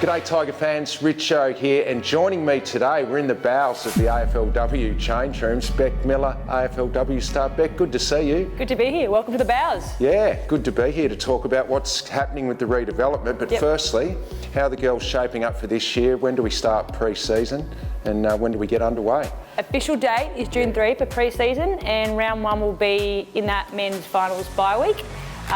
G'day Tiger fans, Richo here, and joining me today, we're in the bowels of the AFLW change rooms. Bec Miller, AFLW star. Bec, good to see you. Good to be here. Welcome to the bowels. Yeah, good to be here to talk about what's happening with the redevelopment. But firstly, how are the girls shaping up for this year? When do we start pre-season and when do we get underway? Official date is June 3 for pre-season, and round one will be in that men's finals bye week.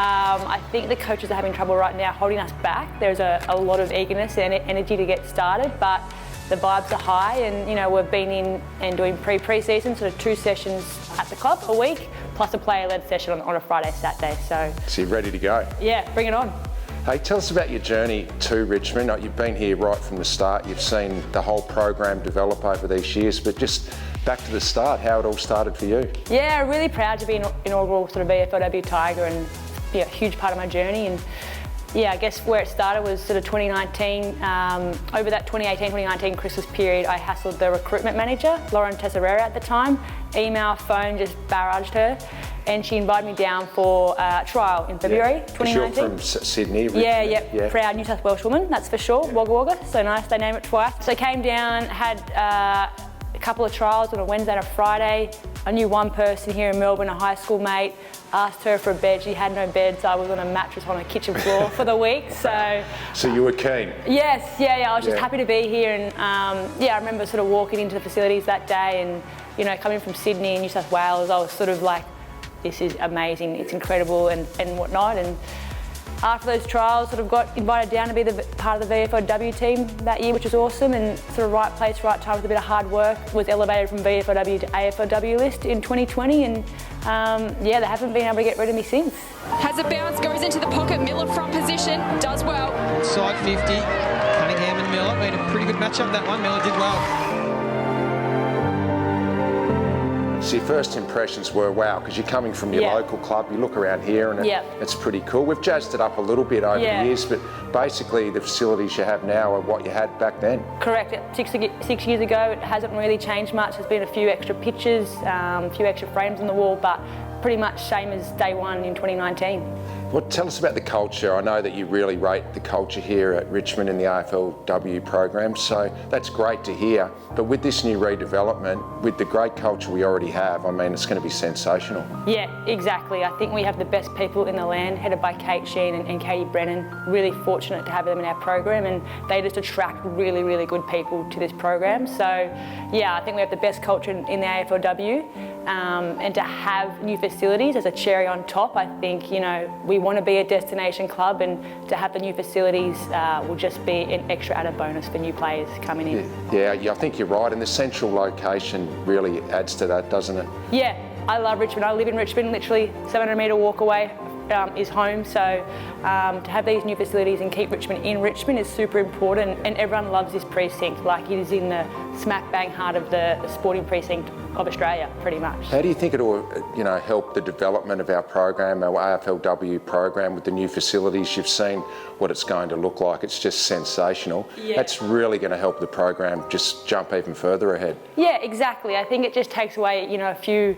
I think the coaches are having trouble right now holding us back. There's a lot of eagerness and energy to get started, but the vibes are high, and we've been in and doing pre-season, sort of 2 sessions at the club a week, plus a player-led session on a Friday, Saturday. So you're ready to go? Yeah, bring it on. Hey, tell us about your journey to Richmond. You've been here right from the start. You've seen the whole program develop over these years, but just back to the start, how it all started for you. Yeah, really proud to be an inaugural sort of AFLW Tiger, and a huge part of my journey. And I guess where it started was sort of 2019. Over that 2018-2019 Christmas period, I hassled the recruitment manager, Lauren Tesserera at the time. Email, phone, just barraged her, and she invited me down for a trial in February 2019. You're from Sydney, Richmond. Yeah, proud New South Welsh woman, that's for sure. Wagga Wagga, so nice, they name it twice. So I came down, had a couple of trials on a Wednesday and a Friday. I knew one person here in Melbourne, a high school mate. Asked her for a bed, she had no bed, so I was on a mattress on a kitchen floor for the week. So you were keen? Yes, I was just happy to be here, and I remember sort of walking into the facilities that day, and coming from Sydney and New South Wales, I was sort of like, this is amazing, it's incredible, and whatnot. And after those trials, sort of got invited down to be the part of the VFLW team that year, which was awesome, and sort of right place, right time with a bit of hard work. Was elevated from VFLW to AFLW list in 2020, and they haven't been able to get rid of me since. Has a bounce, goes into the pocket, Miller front position, does well. Side 50, Cunningham and Miller, been a pretty good matchup that one, Miller did well. So your first impressions were wow, because you're coming from your local club, you look around here and it's pretty cool. We've jazzed it up a little bit over the years, but basically the facilities you have now are what you had back then. Correct. 6 years ago, it hasn't really changed much. There's been a few extra pitches, a few extra frames on the wall, but pretty much same as day one in 2019. Well, tell us about the culture. I know that you really rate the culture here at Richmond in the AFLW program, so that's great to hear. But with this new redevelopment, with the great culture we already have, I mean, it's going to be sensational. Yeah, exactly. I think we have the best people in the land, headed by Kate Sheen and Katie Brennan. Really fortunate to have them in our program, and they just attract really, really good people to this program. So, I think we have the best culture in the AFLW. And to have new facilities as a cherry on top, I think, we want to be a destination club, and to have the new facilities will just be an extra added bonus for new players coming in. Yeah, I think you're right, and the central location really adds to that, doesn't it? Yeah, I love Richmond. I live in Richmond, literally 700-metre walk away is home, so to have these new facilities and keep Richmond in Richmond is super important, and everyone loves this precinct, like it is in the smack bang heart of the sporting precinct of Australia, pretty much. How do you think it will, help the development of our program, our AFLW program, with the new facilities? You've seen what it's going to look like. It's just sensational. Yeah. That's really going to help the program just jump even further ahead. Yeah, exactly. I think it just takes away, a few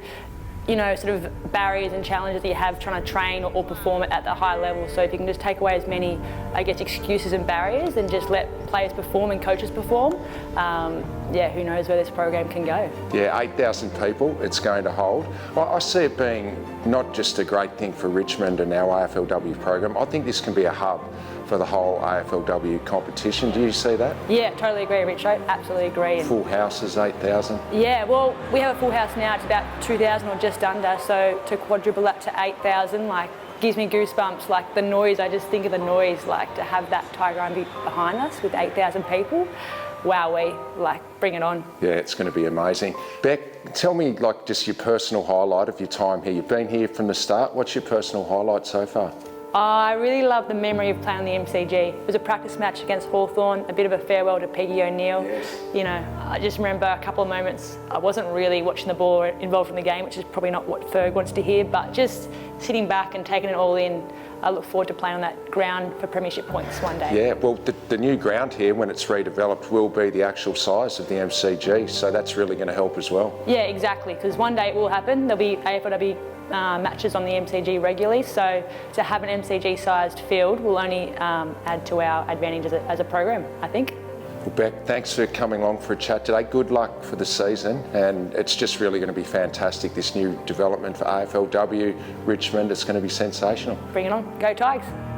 sort of barriers and challenges that you have trying to train or perform at the high level. So if you can just take away as many, excuses and barriers, and just let players perform and coaches perform, who knows where this program can go. Yeah, 8,000 people it's going to hold. I see it being not just a great thing for Richmond and our AFLW program. I think this can be a hub for the whole AFLW competition. Do you see that? Yeah, totally agree, Richo. Absolutely agree. Full houses, 8,000? Yeah, well, we have a full house now. It's about 2,000 or just under. So to quadruple that to 8,000, gives me goosebumps. The noise, I just think of the noise, to have that Tiger Army behind us with 8,000 people. Wowee, bring it on. Yeah, it's going to be amazing. Bec, tell me just your personal highlight of your time here. You've been here from the start. What's your personal highlight so far? I really love the memory of playing the MCG. It was a practice match against Hawthorn, a bit of a farewell to Peggy O'Neill. Yes. I just remember a couple of moments, I wasn't really watching the ball or involved in the game, which is probably not what Ferg wants to hear, but just sitting back and taking it all in. I look forward to playing on that ground for premiership points one day. Yeah, well, the new ground here, when it's redeveloped, will be the actual size of the MCG, so that's really going to help as well. Yeah, exactly, because one day it will happen. There'll be AFLW matches on the MCG regularly, so to have an MCG-sized field will only add to our advantage as a program, I think. Well, Bec, thanks for coming along for a chat today. Good luck for the season, and it's just really going to be fantastic, this new development for AFLW Richmond. It's going to be sensational. Bring it on. Go Tigers.